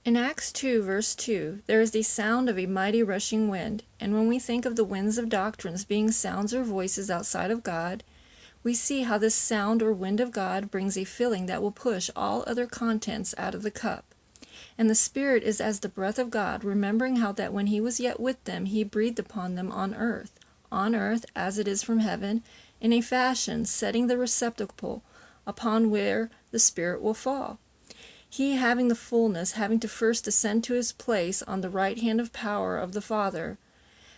In Acts 2, verse 2, there is the sound of a mighty rushing wind, and when we think of the winds of doctrines being sounds or voices outside of God, we see how this sound or wind of God brings a filling that will push all other contents out of the cup. And the Spirit is as the breath of God, remembering how that when he was yet with them, he breathed upon them on earth as it is from heaven, in a fashion setting the receptacle upon where the Spirit will fall. He, having the fullness, having to first ascend to his place on the right hand of power of the Father,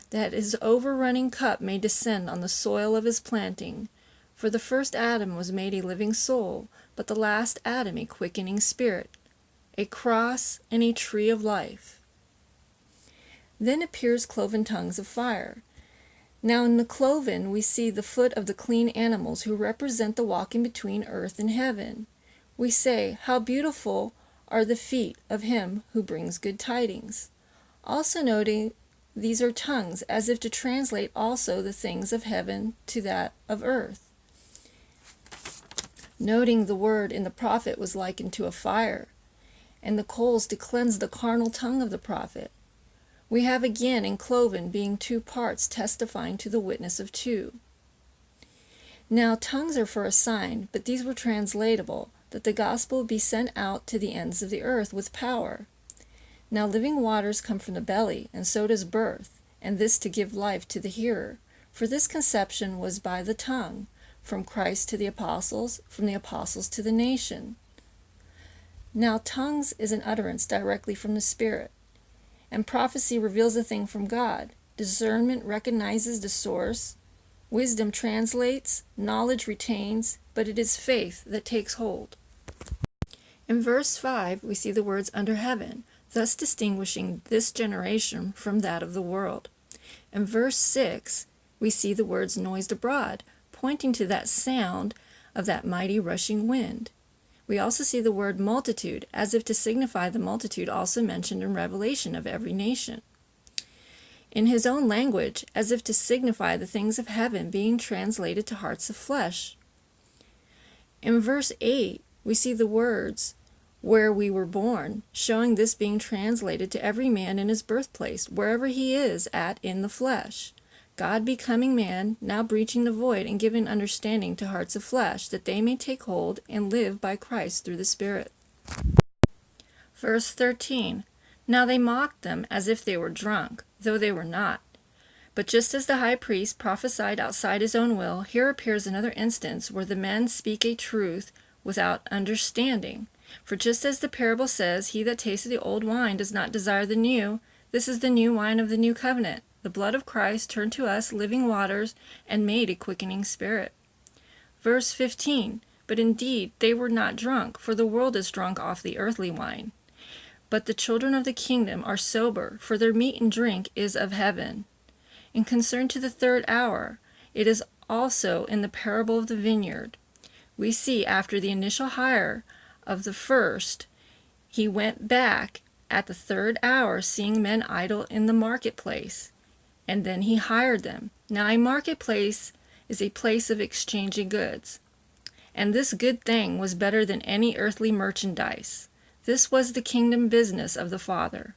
that his overrunning cup may descend on the soil of his planting. For the first Adam was made a living soul, but the last Adam a quickening spirit, a cross and a tree of life. Then appears cloven tongues of fire. Now in the cloven we see the foot of the clean animals who represent the walking between earth and heaven. We say, how beautiful are the feet of him who brings good tidings. Also noting these are tongues, as if to translate also the things of heaven to that of earth. Noting the word in the prophet was likened to a fire, and the coals to cleanse the carnal tongue of the prophet. We have again in cloven being two parts testifying to the witness of two. Now tongues are for a sign, but these were translatable, that the gospel be sent out to the ends of the earth with power. Now living waters come from the belly, and so does birth, and this to give life to the hearer. For this conception was by the tongue, from Christ to the apostles, from the apostles to the nation. Now tongues is an utterance directly from the Spirit, and prophecy reveals a thing from God. Discernment recognizes the source, wisdom translates, knowledge retains, but it is faith that takes hold. In verse 5 we see the words under heaven, thus distinguishing this generation from that of the world. In verse 6 we see the words noised abroad, pointing to that sound of that mighty rushing wind. We also see the word multitude, as if to signify the multitude also mentioned in Revelation of every nation. In his own language, as if to signify the things of heaven being translated to hearts of flesh. In verse 8, we see the words, where we were born, showing this being translated to every man in his birthplace, wherever he is at in the flesh. God becoming man, now breaching the void and giving understanding to hearts of flesh, that they may take hold and live by Christ through the Spirit. Verse 13, now they mocked them as if they were drunk, though they were not. But just as the high priest prophesied outside his own will, here appears another instance where the men speak a truth without understanding. For just as the parable says, he that tasted the old wine does not desire the new, this is the new wine of the new covenant. The blood of Christ turned to us living waters and made a quickening spirit. Verse 15, but indeed they were not drunk, for the world is drunk off the earthly wine. But the children of the kingdom are sober, for their meat and drink is of heaven. In concern to the third hour, it is also in the parable of the vineyard. We see after the initial hire of the first, he went back at the third hour, seeing men idle in the marketplace, and then he hired them. Now a marketplace is a place of exchanging goods, and this good thing was better than any earthly merchandise. This was the kingdom business of the Father.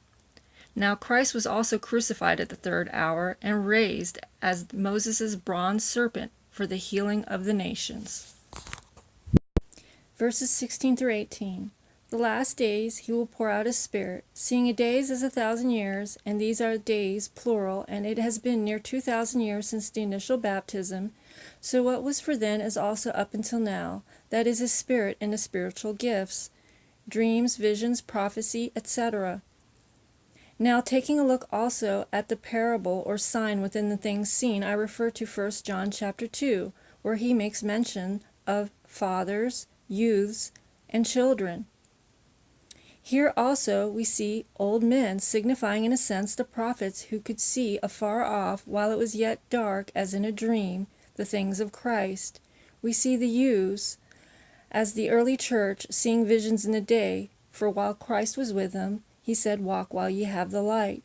Now Christ was also crucified at the third hour and raised as Moses' bronze serpent for the healing of the nations. Verses 16 through 18. The last days he will pour out his Spirit, seeing a day is as 1,000 years, and these are days, plural, and it has been near 2,000 years since the initial baptism. So what was for then is also up until now, that is his Spirit and the spiritual gifts, dreams, visions, prophecy, etc. Now, taking a look also at the parable or sign within the things seen, I refer to 1 John chapter 2, where he makes mention of fathers, youths, and children. Here also we see old men, signifying in a sense the prophets who could see afar off, while it was yet dark as in a dream, the things of Christ. We see the youths, as the early church, seeing visions in the day, for while Christ was with them, he said, walk while ye have the light.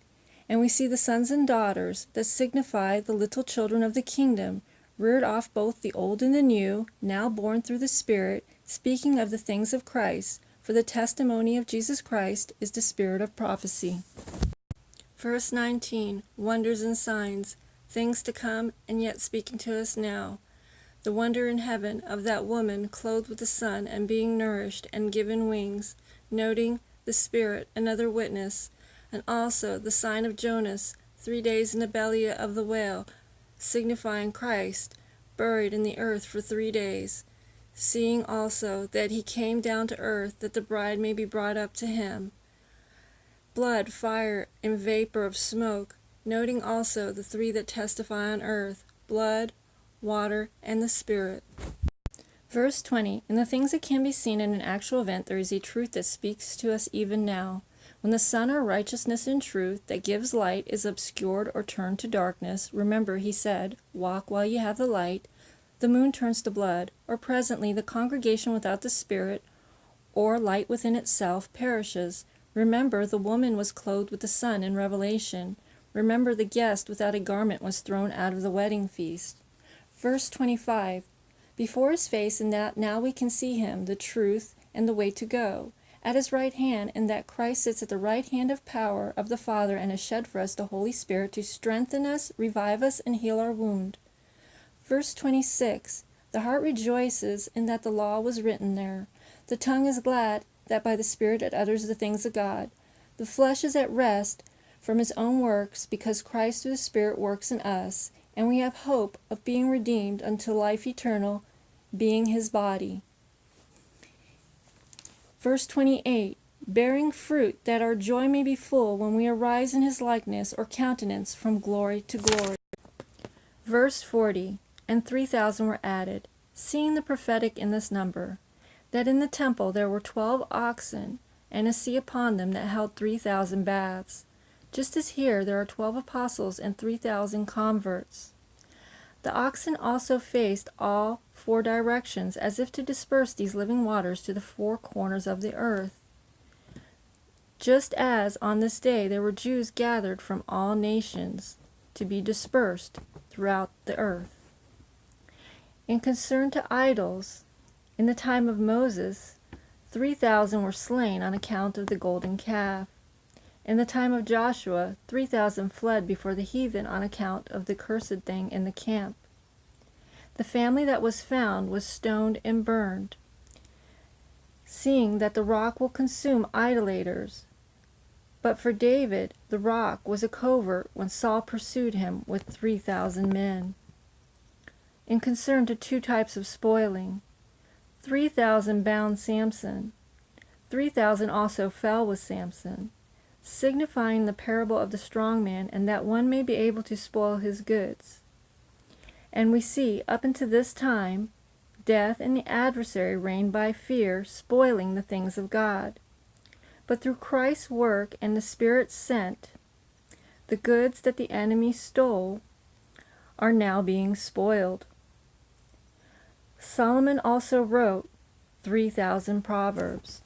And we see the sons and daughters, that signify the little children of the kingdom, reared off both the old and the new, now born through the Spirit, speaking of the things of Christ, for the testimony of Jesus Christ is the spirit of prophecy. Verse 19, wonders and signs, things to come and yet speaking to us now. The wonder in heaven of that woman clothed with the sun and being nourished and given wings, noting the Spirit, another witness, and also the sign of Jonas, 3 days in the belly of the whale, signifying Christ, buried in the earth for 3 days, seeing also that he came down to earth, that the bride may be brought up to him. Blood, fire, and vapor of smoke, noting also the 3 that testify on earth, blood, water, and the Spirit. Verse 20, in the things that can be seen in an actual event, there is a truth that speaks to us even now. When the sun or righteousness and truth that gives light is obscured or turned to darkness, remember he said, walk while you have the light, the moon turns to blood, or presently the congregation without the Spirit, or light within itself, perishes. Remember the woman was clothed with the sun in Revelation. Remember the guest without a garment was thrown out of the wedding feast. Verse 25, before his face, and that now we can see him, the truth and the way to go, at his right hand, and that Christ sits at the right hand of power of the Father and has shed for us the Holy Spirit to strengthen us, revive us, and heal our wound. Verse 26, the heart rejoices in that the law was written there. The tongue is glad that by the Spirit it utters the things of God. The flesh is at rest from his own works, because Christ through the Spirit works in us, and we have hope of being redeemed unto life eternal, being his body. Verse 28, bearing fruit, that our joy may be full when we arise in his likeness or countenance from glory to glory. Verse 40, and 3,000 were added, seeing the prophetic in this number, that in the temple there were 12 oxen, and a sea upon them that held 3,000 baths. Just as here there are 12 apostles and 3,000 converts. The oxen also faced all 4 directions, as if to disperse these living waters to the 4 corners of the earth. Just as on this day there were Jews gathered from all nations to be dispersed throughout the earth. In concern to idols, in the time of Moses, 3,000 were slain on account of the golden calf. In the time of Joshua, 3,000 fled before the heathen on account of the cursed thing in the camp. The family that was found was stoned and burned, seeing that the rock will consume idolaters. But for David, the rock was a covert when Saul pursued him with 3,000 men. In concern to 2 types of spoiling, 3,000 bound Samson, 3,000 also fell with Samson, signifying the parable of the strong man, and that one may be able to spoil his goods. And we see, up unto this time, death and the adversary reigned by fear, spoiling the things of God. But through Christ's work and the Spirit sent, the goods that the enemy stole are now being spoiled. Solomon also wrote 3,000 proverbs.